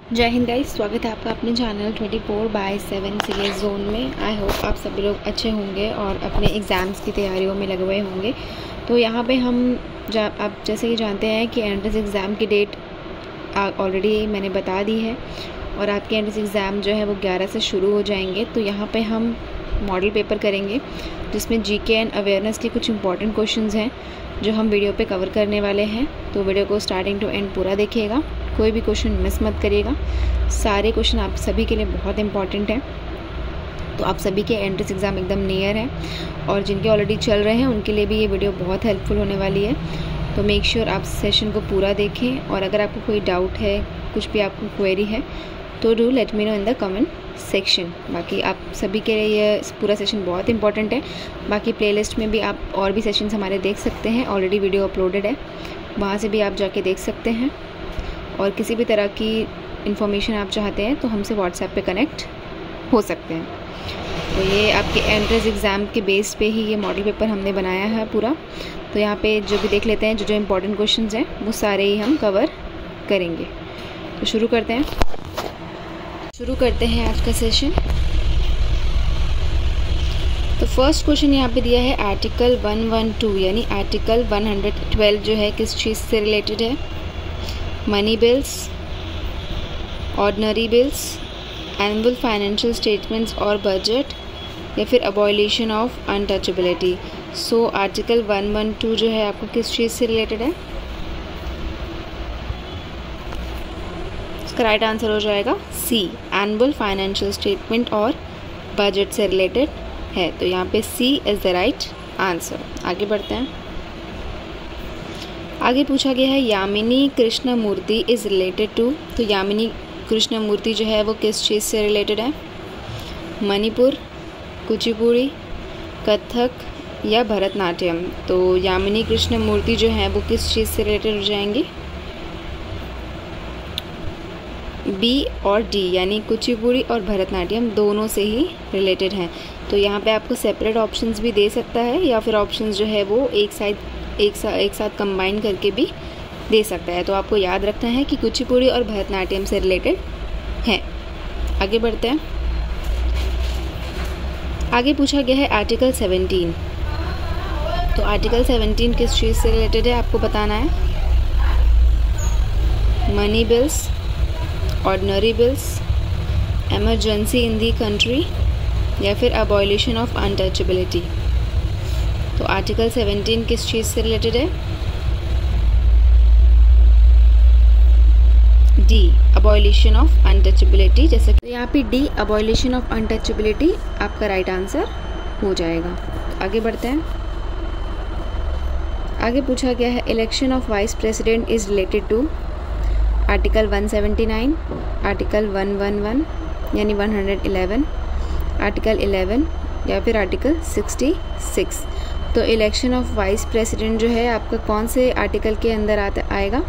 जय हिंद गाइस, स्वागत है आपका अपने चैनल 24/7 सीरीज जोन में। आई होप आप सभी लोग अच्छे होंगे और अपने एग्ज़ाम्स की तैयारियों में लगे हुए होंगे। तो यहाँ पे आप जैसे कि जानते हैं कि एंट्रेंस एग्ज़ाम की डेट ऑलरेडी मैंने बता दी है और आपके एंट्रेंस एग्ज़ाम जो है वो 11 से शुरू हो जाएंगे। तो यहाँ पे हम मॉडल पेपर करेंगे जिसमें जीके एंड अवेयरनेस के कुछ इंपॉर्टेंट क्वेश्चंस हैं जो हम वीडियो पे कवर करने वाले हैं। तो वीडियो को स्टार्टिंग टू एंड पूरा देखिएगा, कोई भी क्वेश्चन मिस मत करिएगा। सारे क्वेश्चन आप सभी के लिए बहुत इंपॉर्टेंट हैं। तो आप सभी के एंट्रेंस एग्ज़ाम एकदम नियर है और जिनके ऑलरेडी चल रहे हैं उनके लिए भी ये वीडियो बहुत हेल्पफुल होने वाली है। तो मेक श्योर आप सेशन को पूरा देखें और अगर आपको कोई डाउट है, कुछ भी आपको क्वेरी है तो do let me know in the comment section. बाकी आप सभी के लिए ये पूरा सेशन बहुत इंपॉर्टेंट है। बाकी प्लेलिस्ट में भी आप और भी सेशंस हमारे देख सकते हैं, ऑलरेडी वीडियो अपलोडेड है, वहाँ से भी आप जाके देख सकते हैं। और किसी भी तरह की इन्फॉर्मेशन आप चाहते हैं तो हमसे व्हाट्सएप पे कनेक्ट हो सकते हैं। तो ये आपके एंट्रेंस एग्ज़ाम के बेस पे ही ये मॉडल पेपर हमने बनाया है पूरा। तो यहाँ पे जो भी देख लेते हैं, जो इंपॉर्टेंट क्वेश्चंस हैं वो सारे ही हम कवर करेंगे। तो शुरू करते हैं आज का सेशन। तो फर्स्ट क्वेश्चन यहाँ पे दिया है आर्टिकल 112 यानी आर्टिकल 112 जो है किस चीज़ से रिलेटेड है? Money bills, ordinary bills, annual financial statements और बजट, या फिर abolition of untouchability. So article 112 जो है आपको किस चीज़ से रिलेटेड है? इसका राइट आंसर हो जाएगा सी, एनुअल फाइनेंशियल स्टेटमेंट और बजट से रिलेटेड है। तो यहाँ पे C is the right answer. आगे बढ़ते हैं। आगे पूछा गया है Yamini Krishnamurthy is related to. तो यामिनी कृष्णमूर्ति जो है वो किस चीज़ से रिलेटेड है? मणिपुर, कुचिपुड़ी, कथक या भरतनाट्यम। तो यामिनी कृष्णमूर्ति जो है वो किस चीज़ से रिलेटेड हो जाएंगी? बी और डी यानी कुचिपुड़ी और भरतनाट्यम दोनों से ही रिलेटेड हैं। तो यहाँ पे आपको सेपरेट ऑप्शंस भी दे सकता है या फिर ऑप्शंस जो है वो एक साथ कंबाइन करके भी दे सकता है। तो आपको याद रखना है कि कुचिपुड़ी और भरतनाट्यम से रिलेटेड है। आगे बढ़ते हैं। आगे पूछा गया है आर्टिकल 17। तो आर्टिकल 17 किस चीज़ से रिलेटेड है आपको बताना है? Money bills, ordinary bills, emergency in the country या फिर अबॉलिशन ऑफ अनटचेबिलिटी। तो आर्टिकल 17 किस चीज़ से रिलेटेड है? D, abolition of untouchability. जैसे तो यहाँ पे डी, अबॉलिशन ऑफ अनटचेबिलिटी आपका राइट आंसर हो जाएगा। आगे बढ़ते हैं। आगे पूछा गया है election of vice president is related to article 179, article 111 यानी 111, आर्टिकल 11 या फिर आर्टिकल 66। तो इलेक्शन ऑफ वाइस प्रेसिडेंट जो है आपका कौन से आर्टिकल के अंदर आएगा?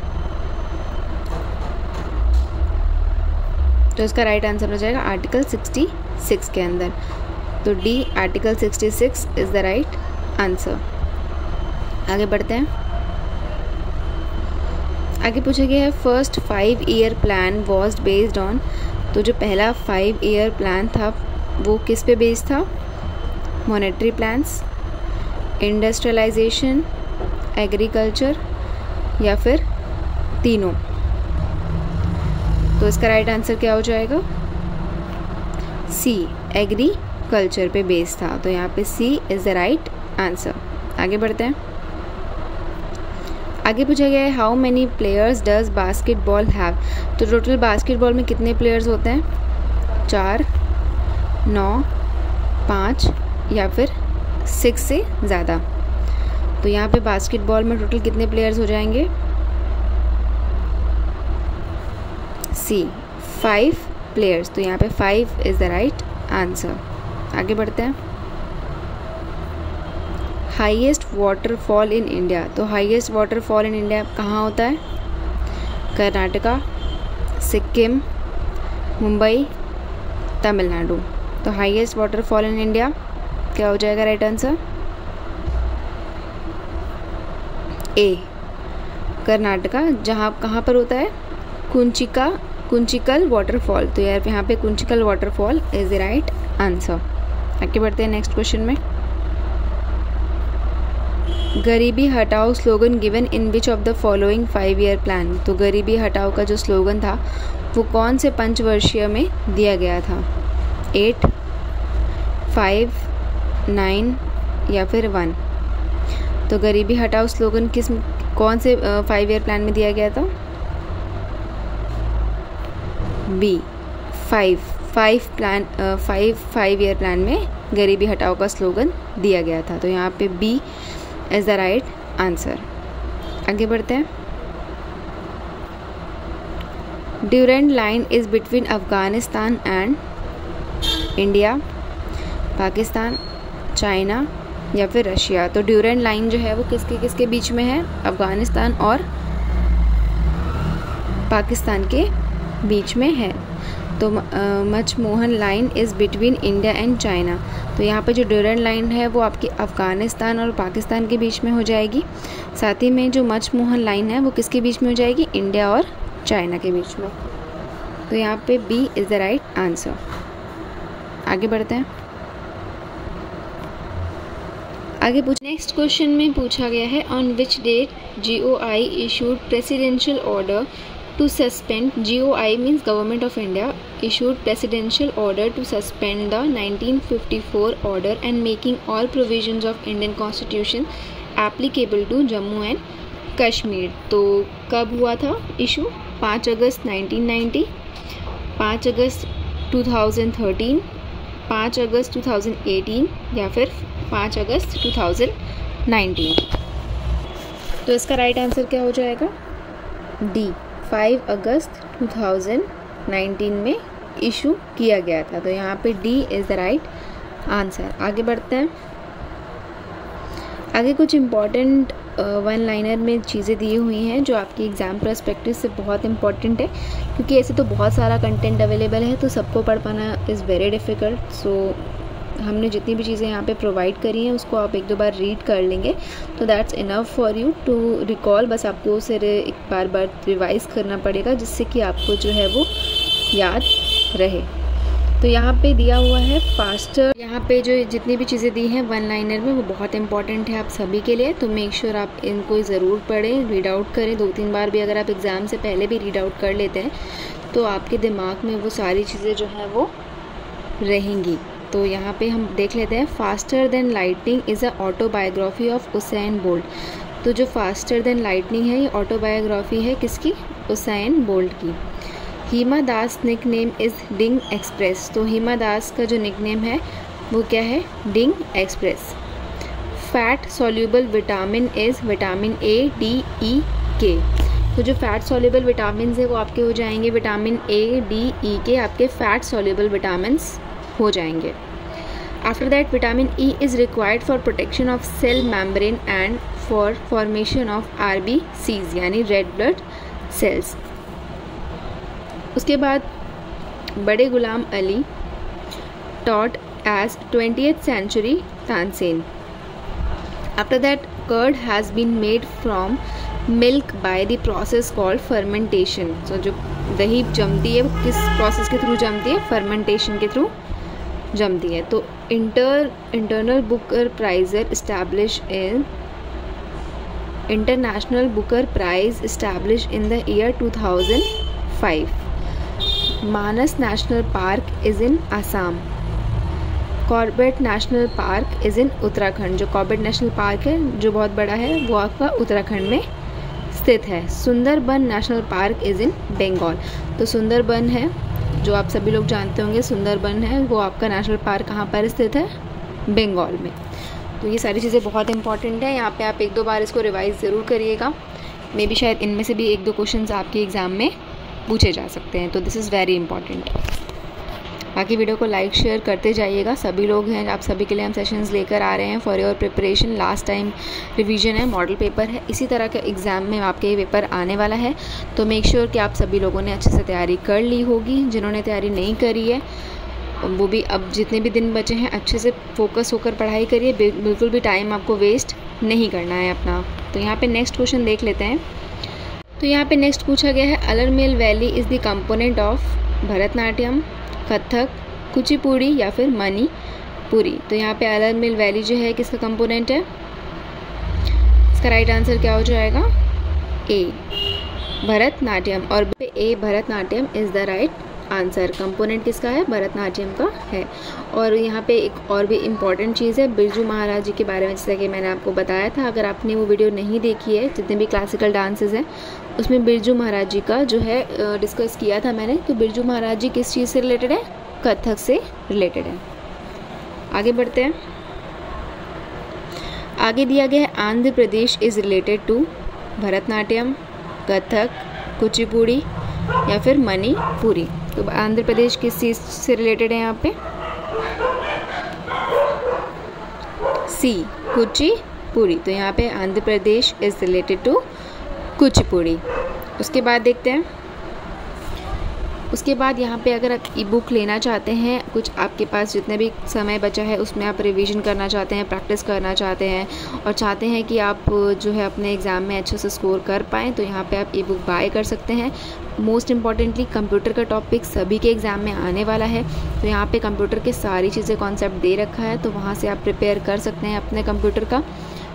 तो इसका राइट आंसर हो जाएगा आर्टिकल 66 के अंदर। तो D, article 66 is the right answer. आगे बढ़ते हैं। आगे पूछा गया है first 5 year plan was based on. तो जो पहला 5 ईयर प्लान था वो किस पे बेस्ड था? मॉनेटरी प्लान्स, इंडस्ट्रियलाइजेशन, एग्रीकल्चर या फिर तीनों। तो इसका राइट आंसर क्या हो जाएगा? सी, एग्रीकल्चर पे बेस्ड था। तो यहाँ पे C is the right answer. आगे बढ़ते हैं। आगे पूछा गया है how many players does basketball have. तो टोटल बास्केटबॉल में कितने प्लेयर्स होते हैं? 4, 9, 5 या फिर 6 से ज़्यादा। तो यहाँ पे बास्केटबॉल में टोटल कितने प्लेयर्स हो जाएंगे? सी, 5 प्लेयर्स। तो यहाँ पे 5 इज़ द राइट आंसर। आगे बढ़ते हैं। Highest waterfall in India. तो हाईएस्ट वाटरफॉल इन इंडिया कहाँ होता है? कर्नाटका, सिक्किम, मुंबई, तमिलनाडु। तो हाईएस्ट वाटरफॉल इन इंडिया क्या हो जाएगा राइट आंसर? ए, कर्नाटका। जहाँ कहाँ पर होता है? कुंचिका कुंचिकल वाटरफॉल। तो यार यहाँ पे Kunchikal waterfall is the right answer. आगे बढ़ते हैं नेक्स्ट क्वेश्चन में। गरीबी हटाओ slogan given in which of the following 5-year plan. तो गरीबी हटाओ का जो स्लोगन था वो कौन से पंचवर्षीय में दिया गया था? 8, 5, 9 या फिर 1? तो गरीबी हटाओ स्लोगन कौन से 5-year प्लान में दिया गया था? बी 5-year प्लान में गरीबी हटाओ का स्लोगन दिया गया था। तो यहाँ पे B is the right answer. आगे बढ़ते हैं। Durand line is between Afghanistan and India, Pakistan, China या फिर रशिया। तो ड्यूरेंट लाइन जो है वो किसके बीच में है? अफगानिस्तान और पाकिस्तान के बीच में है। तो McMahon line is between India and China. तो यहाँ पे जो ड्यूरेंट लाइन है वो आपकी अफ़गानिस्तान और पाकिस्तान के बीच में हो जाएगी। साथ ही में जो मचमोहन लाइन है वो किसके बीच में हो जाएगी? इंडिया और चाइना के बीच में। तो यहाँ पे B is the right answer. आगे बढ़ते हैं। आगे नेक्स्ट क्वेश्चन में पूछा गया है on which date GOI issued presidential order to suspend, GOI means Government of India issued presidential order to suspend the 1954 order and making all provisions of Indian Constitution applicable to Jammu and Kashmir। तो कब हुआ था issue? 5 अगस्त 1990, 5 अगस्त 2013, 5 अगस्त 2018 या फिर 5 अगस्त 2019। तो इसका right answer क्या हो जाएगा? डी 5 अगस्त 2019 में इशू किया गया था। तो यहाँ पे D is the right answer. आगे बढ़ते हैं। आगे कुछ इम्पॉर्टेंट 1 लाइनर में चीज़ें दी हुई हैं जो आपकी एग्ज़ाम पर्सपेक्टिव से बहुत इंपॉर्टेंट है, क्योंकि ऐसे तो बहुत सारा कंटेंट अवेलेबल है तो सबको पढ़ पाना इज़ वेरी डिफ़िकल्ट। सो हमने जितनी भी चीज़ें यहाँ पे प्रोवाइड करी हैं उसको आप 1-2 बार रीड कर लेंगे तो that's enough for you to recall. बस आपको उसे एक बार रिवाइज़ करना पड़ेगा जिससे कि आपको जो है वो याद रहे। तो यहाँ पे दिया हुआ है फास्टर। यहाँ पे जो जितनी भी चीज़ें दी हैं 1 लाइनर में वो बहुत इंपॉर्टेंट है आप सभी के लिए। तो मेक श्योर आप इनको ज़रूर पढ़ें, रीड आउट करें 2-3 बार भी। अगर आप एग्ज़ाम से पहले भी रीड आउट कर लेते हैं तो आपके दिमाग में वो सारी चीज़ें जो हैं वो रहेंगी। तो यहाँ पे हम देख लेते हैं। Faster than lightning is a autobiography of Usain bolt. तो जो फास्टर देन लाइटनिंग है ये ऑटोबायोग्राफी है किसकी? उसैन बोल्ट की। Hima Das nick name is Dhing express. तो हिमा दास का जो निक नेम है वो क्या है? डिंग express. Fat soluble vitamin is vitamin A, D, E, K। तो जो फैट सॉल्यूबल विटामिन है वो आपके हो जाएंगे vitamin A, D, E, K आपके फैट सॉल्यूबल विटामिन्स हो जाएंगे। After that vitamin E is required for protection of cell membrane and for formation of RBCs यानी रेड ब्लड सेल्स। उसके बाद बड़े Ghulam Ali taught as 20th century Tansen. After that curd has been made from milk by the process called fermentation। So जो दही जमती है वो किस प्रोसेस के थ्रू जमती है? फर्मेंटेशन के थ्रू जमती है। तो internal Booker prize establish in international Booker prize establish in the year 2005। Manas national park is in Assam. Corbett national park is in Uttarakhand. जो कॉर्बेट नेशनल पार्क है जो बहुत बड़ा है वो आपका उत्तराखंड में स्थित है। Sundarban national park is in Bengal. तो सुंदरबन है जो आप सभी लोग जानते होंगे, सुंदरबन है वो आपका नेशनल पार्क कहाँ पर स्थित है? बंगाल में। तो ये सारी चीज़ें बहुत इंपॉर्टेंट है। यहाँ पे आप 1-2 बार इसको रिवाइज़ ज़रूर करिएगा। मे बी शायद इनमें से भी 1-2 क्वेश्चंस आपके एग्ज़ाम में पूछे जा सकते हैं। तो दिस इज़ वेरी इंपॉर्टेंट। बाकी वीडियो को लाइक शेयर करते जाइएगा। सभी लोग हैं, आप सभी के लिए हम सेशंस लेकर आ रहे हैं for your preparation. Last time revision है, मॉडल पेपर है, इसी तरह का एग्ज़ाम में आपके ये पेपर आने वाला है। तो मेक श्योर कि आप सभी लोगों ने अच्छे से तैयारी कर ली होगी। जिन्होंने तैयारी नहीं करी है वो भी अब जितने भी दिन बचे हैं अच्छे से फोकस होकर पढ़ाई करिए। बिल्कुल भी टाइम आपको वेस्ट नहीं करना है अपना। तो यहाँ पे नेक्स्ट क्वेश्चन देख लेते हैं। तो यहाँ पे नेक्स्ट पूछा गया है Alarmel valley is the component of Bharatanatyam, Kathak, Kuchipudi या फिर मणिपुरी। तो यहाँ पे अलरमेल वैली जो है किसका कंपोनेंट है? इसका राइट आंसर क्या हो जाएगा? ए भरतनाट्यम। और A Bharatanatyam is the right answer. Component किसका है? भरतनाट्यम का है। और यहाँ पे एक और भी इम्पॉर्टेंट चीज़ है बिरजू महाराज जी के बारे में, जैसा कि मैंने आपको बताया था। अगर आपने वो वीडियो नहीं देखी है, जितने भी क्लासिकल डांसेस हैं उसमें बिरजू महाराज जी का जो है डिस्कस किया था मैंने। तो बिरजू महाराज जी किस चीज़ से रिलेटेड है? कथक से रिलेटेड है। आगे बढ़ते हैं। आगे दिया गया है Andhra Pradesh is related to Bharatanatyam, Kathak, Kuchipudi या फिर मणिपुरी। तो आंध्र प्रदेश किस चीज़ से रिलेटेड है यहाँ पे? सी कुचिपुड़ी। तो यहाँ पे Andhra Pradesh is related to Kuchipudi. उसके बाद देखते हैं, उसके बाद यहाँ पे अगर आप ई बुक लेना चाहते हैं, कुछ आपके पास जितने भी समय बचा है उसमें आप रिवीजन करना चाहते हैं, प्रैक्टिस करना चाहते हैं और चाहते हैं कि आप जो है अपने एग्ज़ाम में अच्छे से स्कोर कर पाएँ, तो यहाँ पे आप ई बुक बाय कर सकते हैं। मोस्ट इम्पॉर्टेंटली कंप्यूटर का टॉपिक सभी के एग्ज़ाम में आने वाला है, तो यहाँ पे कंप्यूटर के सारी चीज़ें कॉन्सेप्ट दे रखा है, तो वहाँ से आप प्रिपेयर कर सकते हैं अपने कंप्यूटर का।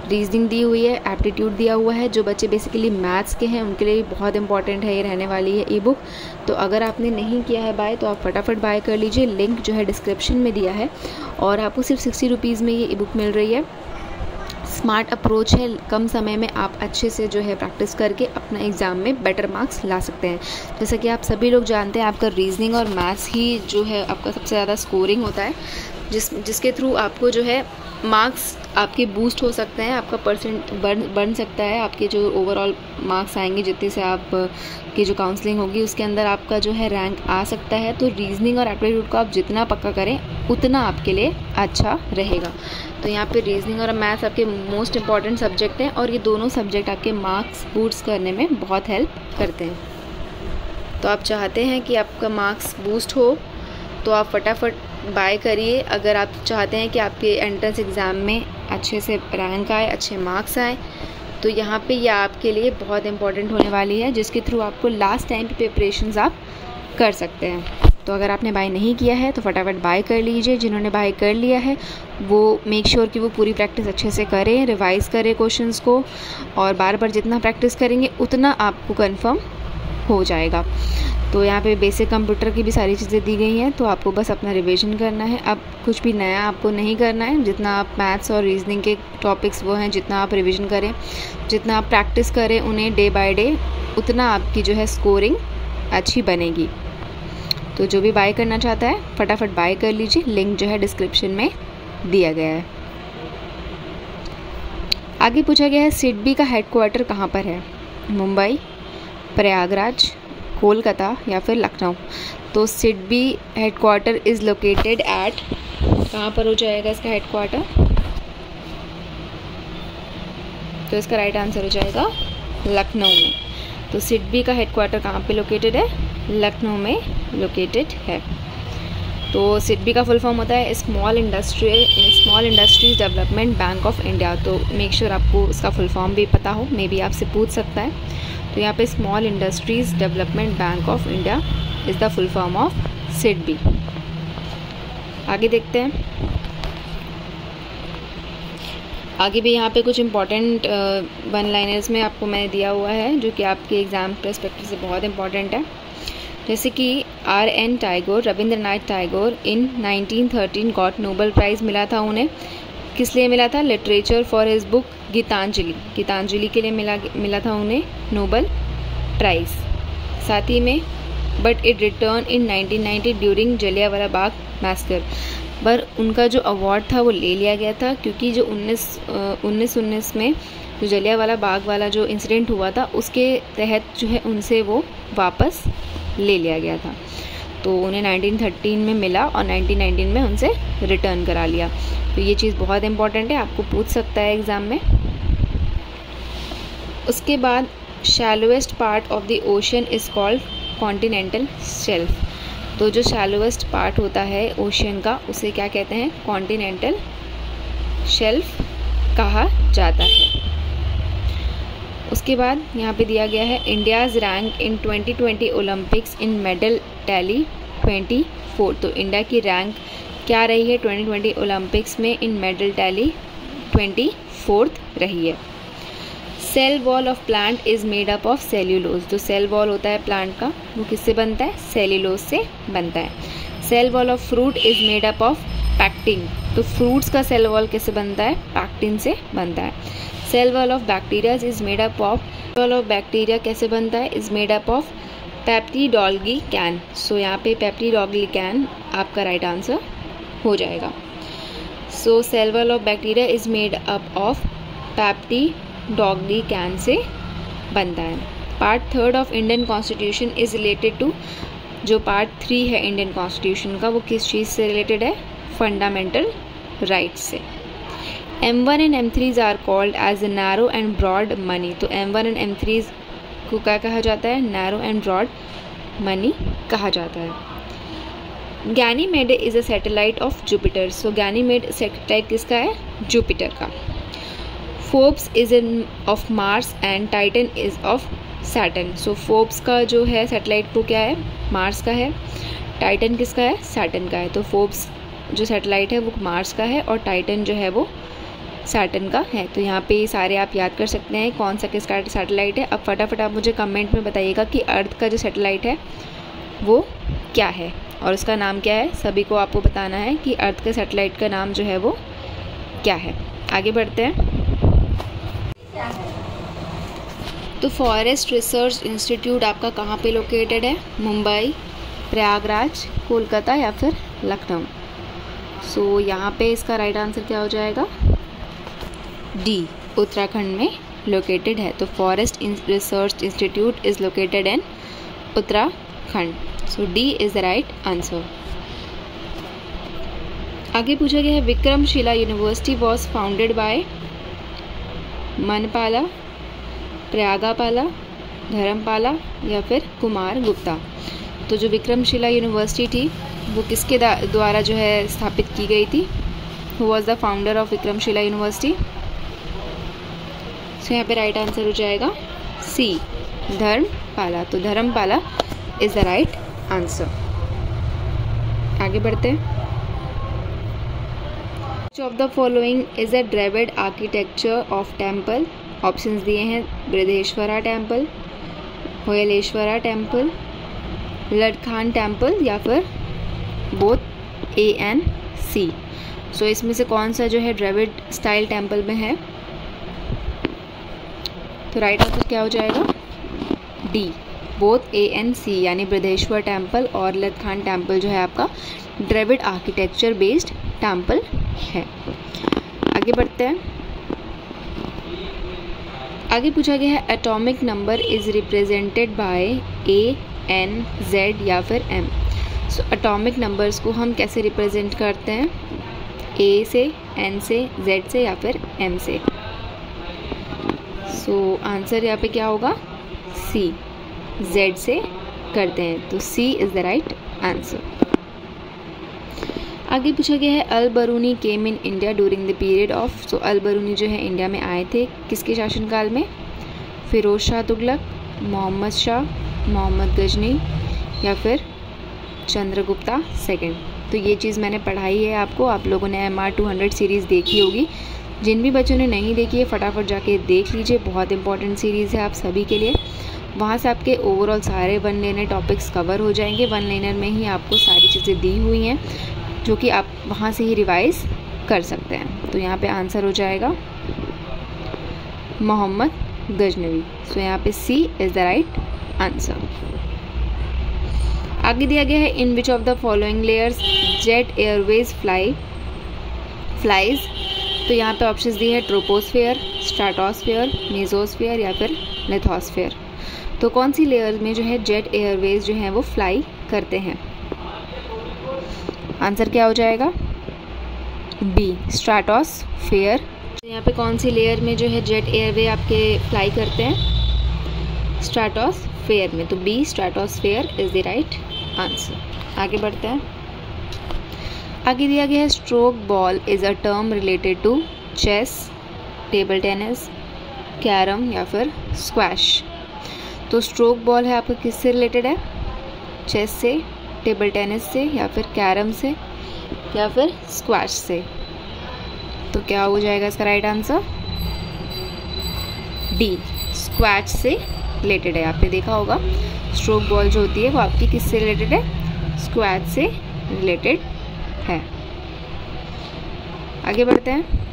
रीजनिंग दी हुई है, एप्टीट्यूड दिया हुआ है। जो बच्चे बेसिकली मैथ्स के हैं उनके लिए बहुत इंपॉर्टेंट है, ये रहने वाली है ई बुक। तो अगर आपने नहीं किया है बाय तो आप फटाफट बाय कर लीजिए, लिंक जो है डिस्क्रिप्शन में दिया है। और आपको सिर्फ 60 रुपीज़ में ये ई बुक मिल रही है। स्मार्ट अप्रोच है, कम समय में आप अच्छे से जो है प्रैक्टिस करके अपना एग्ज़ाम में बेटर मार्क्स ला सकते हैं। जैसा कि आप सभी लोग जानते हैं, आपका रीजनिंग और मैथ्स ही जो है आपका सबसे ज़्यादा स्कोरिंग होता है, जिसके थ्रू आपको जो है मार्क्स आपके बूस्ट हो सकते हैं, आपका परसेंट बढ़ सकता है, आपके जो ओवरऑल मार्क्स आएंगे, जितने से आप की जो काउंसलिंग होगी उसके अंदर आपका जो है रैंक आ सकता है। तो रीजनिंग और एप्टीट्यूड को आप जितना पक्का करें उतना आपके लिए अच्छा रहेगा। तो यहाँ पे रीजनिंग और मैथ्स आपके मोस्ट इम्पॉर्टेंट सब्जेक्ट हैं और ये दोनों सब्जेक्ट आपके मार्क्स बूस्ट करने में बहुत हेल्प करते हैं। तो आप चाहते हैं कि आपका मार्क्स बूस्ट हो तो आप फटाफट बाय करिए। अगर आप चाहते हैं कि आपके एंट्रेंस एग्ज़ाम में अच्छे से रैंक आए, अच्छे मार्क्स आए, तो यहाँ पे ये आपके लिए बहुत इंपॉर्टेंट होने वाली है, जिसके थ्रू आपको लास्ट टाइम पे प्रिपरेशंस आप कर सकते हैं। तो अगर आपने बाय नहीं किया है तो फटाफट बाय कर लीजिए। जिन्होंने बाय कर लिया है वो मेक श्योर कि वो पूरी प्रैक्टिस अच्छे से करें, रिवाइज़ करें क्वेश्चंस को, और बार बार जितना प्रैक्टिस करेंगे उतना आपको कंफर्म हो जाएगा। तो यहाँ पे बेसिक कंप्यूटर की भी सारी चीज़ें दी गई हैं, तो आपको बस अपना रिवीजन करना है। अब कुछ भी नया आपको नहीं करना है। जितना आप मैथ्स और रीजनिंग के टॉपिक्स वो हैं, जितना आप रिवीजन करें, जितना आप प्रैक्टिस करें उन्हें डे बाय डे, उतना आपकी जो है स्कोरिंग अच्छी बनेगी। तो जो भी बाय करना चाहता है फटाफट बाय कर लीजिए, लिंक जो है डिस्क्रिप्शन में दिया गया है। आगे पूछा गया है सिडबी का हेडक्वार्टर कहाँ पर है? मुंबई, प्रयागराज, कोलकाता या फिर लखनऊ। तो SIDBI headquarter is located at, कहाँ पर हो जाएगा इसका हेडक्वार्टर? तो इसका राइट आंसर हो जाएगा लखनऊ में। तो सिडबी का हेडक्वार्टर कहाँ पे लोकेटेड है? लखनऊ में लोकेटेड है। तो सिडबी का फुल फॉर्म होता है small industries development bank of India. तो मेक श्योर आपको इसका फुल फॉर्म भी पता हो, मे बी आपसे पूछ सकता है। तो यहाँ पे small industries development bank of India is the full form of SIDBI. आगे देखते हैं। आगे भी यहाँ पे कुछ इंपॉर्टेंट वन लाइनर्स में आपको मैंने दिया हुआ है, जो कि आपके एग्ज़ाम परस्पेक्टिव से बहुत इंपॉर्टेंट है। जैसे कि R.N. Tagore, Rabindranath Tagore in 1913 got Nobel prize मिला था उन्हें। किस लिए मिला था? Literature for his book Gitanjali. Gitanjali के लिए मिला था उन्हें नोबेल प्राइज़। साथ ही में but it return in 1990 during Jallianwala Bagh massacre. पर उनका जो अवार्ड था वो ले लिया गया था, क्योंकि जो 1919 में जो जलियांवाला बाग वाला जो इंसिडेंट हुआ था उसके तहत जो है उनसे वो वापस ले लिया गया था। तो उन्हें 1913 में मिला और 1919 में उनसे रिटर्न करा लिया। तो ये चीज़ बहुत इंपॉर्टेंट है, आपको पूछ सकता है एग्ज़ाम में। उसके बाद shallowest part of the ocean is called continental shelf. तो जो शैलोएस्ट पार्ट होता है ओशन का उसे क्या कहते हैं? कॉन्टिनेंटल शेल्फ कहा जाता है। उसके बाद यहाँ पे दिया गया है India's rank in 2020 Olympics in medal tally 24। तो इंडिया की रैंक क्या रही है 2020 ओलंपिक्स में इन मेडल टैली 24 रही है। Cell wall of plant is made up of cellulose. जो सेल वॉल होता है प्लांट का वो किससे बनता है, सेल्यूलोज से बनता है। Cell wall of fruit is made up of pectin. तो फ्रूट्स का सेल वॉल कैसे बनता है, पैक्टिन से बनता है। Cell wall of bacteria is made up of, wall of bacteria कैसे बनता है, is made up of peptidoglycan. So यहाँ पे पेप्टिडोग्लिकैन आपका राइट आंसर हो जाएगा। So cell wall of bacteria is made up of peptidoglycan से बनता है। Part 3 of Indian constitution is related to, जो पार्ट 3 है इंडियन कॉन्स्टिट्यूशन का वो किस चीज़ से रिलेटेड है, फंडामेंटल राइट्स से। M1 and M3 are called as narrow and broad money. तो M1 एंड M3 को क्या कहा जाता है, नैरो एंड ब्रॉड मनी कहा जाता है। Ganymede is a satellite of Jupiter. So Ganymede satellite किसका है, जुपिटर का। Forbes is in of Mars and Titan is of Saturn. So Forbes का जो है सैटेलाइट वो क्या है, मार्स का है। टाइटन किसका है, सैटर्न का है। तो फोर्ब्स जो सैटेलाइट है वो मार्स का है और टाइटन जो है वो सैटर्न का है। तो यहाँ पे सारे आप याद कर सकते हैं कौन सा किसका सैटेलाइट है। अब फटाफट आप मुझे कमेंट में बताइएगा कि अर्थ का जो सैटेलाइट है वो क्या है और उसका नाम क्या है। सभी को आपको बताना है कि अर्थ के सैटेलाइट का नाम जो है वो क्या है। आगे बढ़ते हैं। तो फॉरेस्ट रिसर्च इंस्टीट्यूट आपका कहाँ पे लोकेटेड है, मुंबई, प्रयागराज, कोलकाता या फिर लखनऊ। सो यहाँ पे इसका राइट आंसर क्या हो जाएगा, डी, उत्तराखंड में लोकेटेड है। तो forest research institute is located in Uttarakhand. So D is the right answer. आगे पूछा गया है Vikramshila university was founded by Manapala, Prayagapala, Dharmapala या फिर कुमार गुप्ता। तो जो विक्रमशिला यूनिवर्सिटी थी वो किसके द्वारा जो है स्थापित की गई थी, who was the founder of Vikramshila university. So यहाँ पे राइट आंसर हो जाएगा सी, धर्मपाला। तो Dharmapala is the right answer. आगे बढ़ते हैं। Which of the following is a Dravida architecture of temple. Options दिए हैं Brihadeshwara temple, Hoysaleswara temple, Ladkhan temple या फिर बोथ ए एंड सी। सो इसमें से कौन सा जो है द्रविड़ स्टाइल टेम्पल में है, तो राइट आंसर क्या हो जाएगा, डी, बोथ ए एंड सी, यानी बृहदेश्वर टेम्पल और लडखान टेम्पल जो है आपका द्रविड़ आर्किटेक्चर बेस्ड टेम्पल है। आगे बढ़ते हैं। आगे पूछा गया है atomic number is represented by A, N, Z या फिर एम। सो एटॉमिक नंबर्स को हम कैसे रिप्रेजेंट करते हैं, ए से, एन से, जेड से या फिर एम से। सो आंसर यहाँ पे क्या होगा, सी, जेड से करते हैं। तो C is the right answer. आगे पूछा गया है Al Biruni came in India during the period of. So Al Biruni जो है इंडिया में आए थे किसके शासनकाल में, फिरोज शाह तुगलक, मोहम्मद शाह, मोहम्मद गजनी या फिर चंद्रगुप्ता सेकंड। तो ये चीज़ मैंने पढ़ाई है आपको, आप लोगों ने MR 200 सीरीज़ देखी होगी। जिन भी बच्चों ने नहीं देखी है फटाफट जाके देख लीजिए, बहुत इंपॉर्टेंट सीरीज़ है आप सभी के लिए। वहाँ से आपके ओवरऑल सारे वन लाइनर टॉपिक्स कवर हो जाएंगे। वन लाइनर में ही आपको सारी चीज़ें दी हुई हैं जो कि आप वहाँ से ही रिवाइज कर सकते हैं। तो यहाँ पे आंसर हो जाएगा मोहम्मद गजनवी। सो यहाँ पे C is the right answer. आगे दिया गया है in which of the following layers jet airways flies. तो यहाँ पे ऑप्शंस दिए हैं ट्रोपोस्फेयर, स्ट्रेटोस्फेयर, मेसोस्फेयर या फिर लिथोस्फेयर। तो कौन सी लेयर में जो है जेट एयरवेज जो है वो फ्लाई करते हैं, आंसर क्या हो जाएगा, बी, स्ट्रेटोस्फेयर। तो यहाँ पे कौन सी लेयर में जो है जेट एयरवे आपके फ्लाई करते हैं, स्ट्रेटोस्फेयर में। तो B, stratosphere is the right answer. आगे बढ़ते हैं। आगे दिया गया है stroke ball is a term related to chess, table tennis, carrom या फिर स्क्वैश। तो स्ट्रोक बॉल है आपका किससे रिलेटेड है? चेस से, टेबल टेनिस से, या फिर कैरम से, या फिर स्क्वैश से। तो क्या हो जाएगा इसका राइट आंसर? डी, स्क्वैश से रिलेटेड है। आपने देखा होगा स्ट्रोक बॉल जो होती है वो आपकी किससे रिलेटेड है? स्क्वैश से रिलेटेड है। आगे बढ़ते हैं।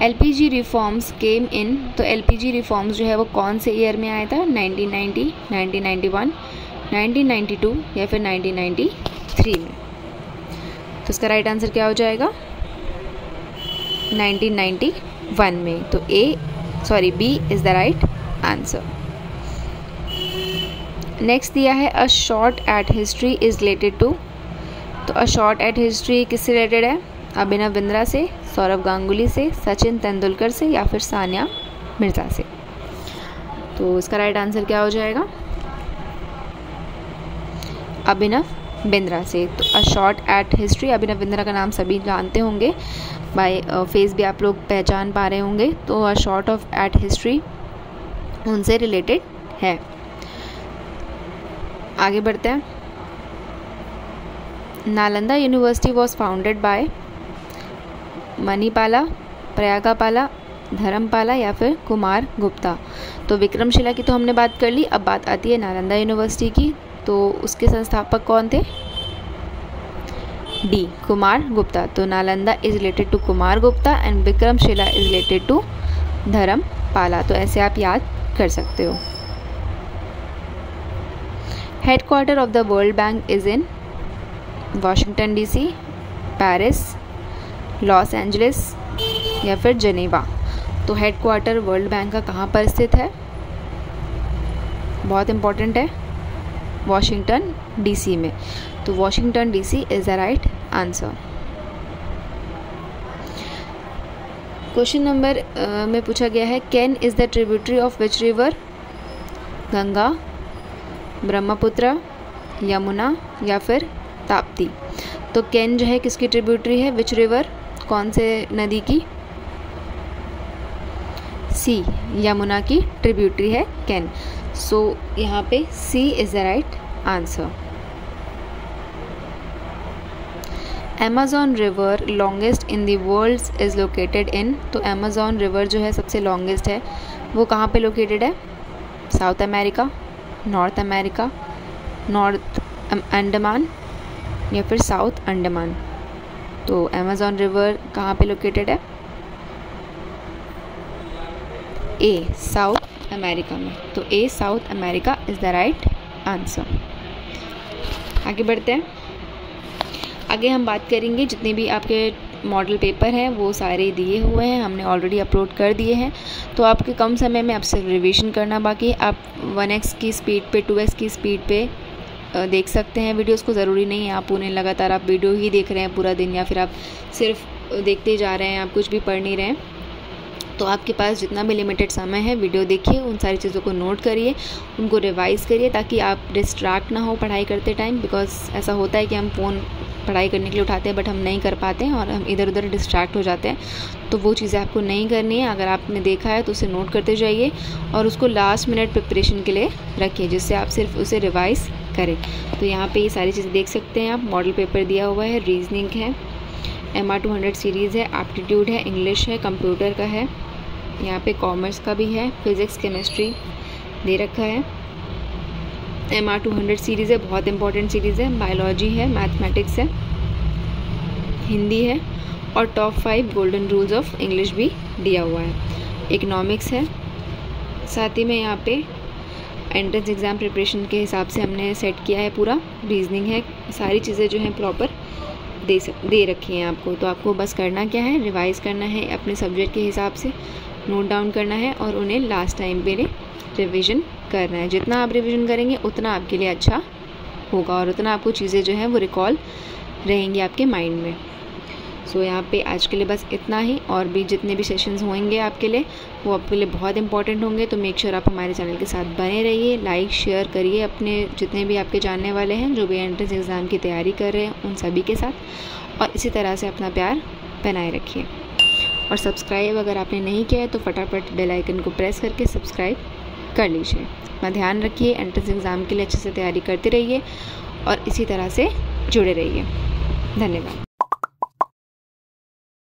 LPG रिफॉर्म्स केम इन, तो LPG रिफॉर्म्स जो है वो कौन से ईयर में आया था? 1990, 1991, 1992 या फिर 1993 में। तो इसका राइट आंसर क्या हो जाएगा? 1991 में। तो B is the right answer. Next दिया है a shot at history is related to. तो अ शॉट एट हिस्ट्री किससे रिलेटेड है? अभिनव बिंद्रा से, सौरव गांगुली से, सचिन तेंदुलकर से, या फिर सानिया मिर्जा से। तो इसका राइट आंसर क्या हो जाएगा? अभिनव बिंद्रा से। तो a shot at history, Abhinav Bindra का नाम सभी जानते होंगे, बाय फेस भी आप लोग पहचान पा रहे होंगे। तो a shot of at history उनसे रिलेटेड है। आगे बढ़ते हैं। Nalanda university was founded by Manipala, Prayagapala, Dharmapala या फिर कुमार गुप्ता। तो विक्रमशिला की तो हमने बात कर ली, अब बात आती है नालंदा यूनिवर्सिटी की। तो उसके संस्थापक कौन थे? डी, कुमार गुप्ता। तो Nalanda is related to Kumar Gupta and Vikramshila is related to Dharmapala. तो ऐसे आप याद कर सकते हो। Headquarter of the world bank is in Washington DC, Paris, Los Angeles या फिर जेनेवा। तो हेडक्वार्टर वर्ल्ड बैंक का कहाँ पर स्थित है? बहुत इंपॉर्टेंट है, वाशिंगटन DC में। तो Washington DC is the right answer. Question number में पूछा गया है Ken is the tributary of which river? Ganga, Brahmaputra, Yamuna या फिर ताप्ती। तो केन जो है किसकी ट्रिब्यूटरी है? विच रिवर, कौन से नदी की? सी, यमुना की ट्रिब्यूटरी है केन। सो यहाँ पे C is the right answer. Amazon river longest in the world is located in. तो अमेज़न रिवर जो है सबसे लॉन्गेस्ट है, वो कहाँ पे लोकेटेड है? South America, north America, north Andaman या फिर साउथ अंडमान। तो अमेज़न रिवर कहाँ पे लोकेटेड है? ए, साउथ अमेरिका में। तो A, South America is the right answer. आगे बढ़ते हैं। आगे हम बात करेंगे जितने भी आपके मॉडल पेपर हैं वो सारे दिए हुए हैं, हमने ऑलरेडी अपलोड कर दिए हैं। तो आपके कम समय में आप सिर्फ रिवीजन करना बाकी। आप 1x की स्पीड पे, 2x की स्पीड पे देख सकते हैं वीडियोस को। ज़रूरी नहीं है आप उन्हें लगातार आप वीडियो ही देख रहे हैं पूरा दिन, या फिर आप सिर्फ देखते जा रहे हैं, आप कुछ भी पढ़ नहीं रहे हैं। तो आपके पास जितना भी लिमिटेड समय है वीडियो देखिए, उन सारी चीज़ों को नोट करिए, उनको रिवाइज़ करिए ताकि आप डिस्ट्रैक्ट ना हो पढ़ाई करते टाइम। बिकॉज ऐसा होता है कि हम फ़ोन पढ़ाई करने के लिए उठाते हैं बट हम नहीं कर पाते हैं और हम इधर उधर डिस्ट्रैक्ट हो जाते हैं। तो वो चीज़ें आपको नहीं करनी है। अगर आपने देखा है तो उसे नोट करते जाइए और उसको लास्ट मिनट प्रिपरेशन के लिए रखिए, जिससे आप सिर्फ उसे रिवाइज़ करें। तो यहाँ पे ये सारी चीज़ें देख सकते हैं आप। मॉडल पेपर दिया हुआ है, रीजनिंग है, MR 200 सीरीज़ है, एप्टीट्यूड है, इंग्लिश है, कंप्यूटर का है, यहाँ पे कॉमर्स का भी है, फिज़िक्स केमिस्ट्री दे रखा है। MR 200 सीरीज़ है, बहुत इंपॉर्टेंट सीरीज़ है। बायोलॉजी है, मैथमेटिक्स है, हिंदी है और top 5 golden rules of English भी दिया हुआ है। इकोनॉमिक्स है, साथ ही में यहाँ पे एंट्रेंस एग्ज़ाम प्रिपरेशन के हिसाब से हमने सेट किया है पूरा। रीजनिंग है, सारी चीज़ें जो हैं प्रॉपर दे रखी हैं आपको। तो आपको बस करना क्या है, रिवाइज़ करना है अपने सब्जेक्ट के हिसाब से, नोट डाउन करना है और उन्हें लास्ट टाइम पे रिवीजन करना है। जितना आप रिवीजन करेंगे उतना आपके लिए अच्छा होगा और उतना आपको चीज़ें जो हैं वो रिकॉल रहेंगी आपके माइंड में। सो यहाँ पे आज के लिए बस इतना ही, और भी जितने भी सेशंस होंगे आपके लिए वो आपके लिए बहुत इंपॉर्टेंट होंगे। तो मेक श्योर आप हमारे चैनल के साथ बने रहिए, लाइक शेयर करिए अपने जितने भी आपके जानने वाले हैं जो भी एंट्रेंस एग्ज़ाम की तैयारी कर रहे हैं उन सभी के साथ, और इसी तरह से अपना प्यार बनाए रखिए। और सब्सक्राइब अगर आपने नहीं किया है तो फटाफट बेल आइकन को प्रेस करके सब्सक्राइब कर लीजिए। अपना ध्यान रखिए, एंट्रेंस एग्ज़ाम के लिए अच्छे से तैयारी करते रहिए और इसी तरह से जुड़े रहिए। धन्यवाद।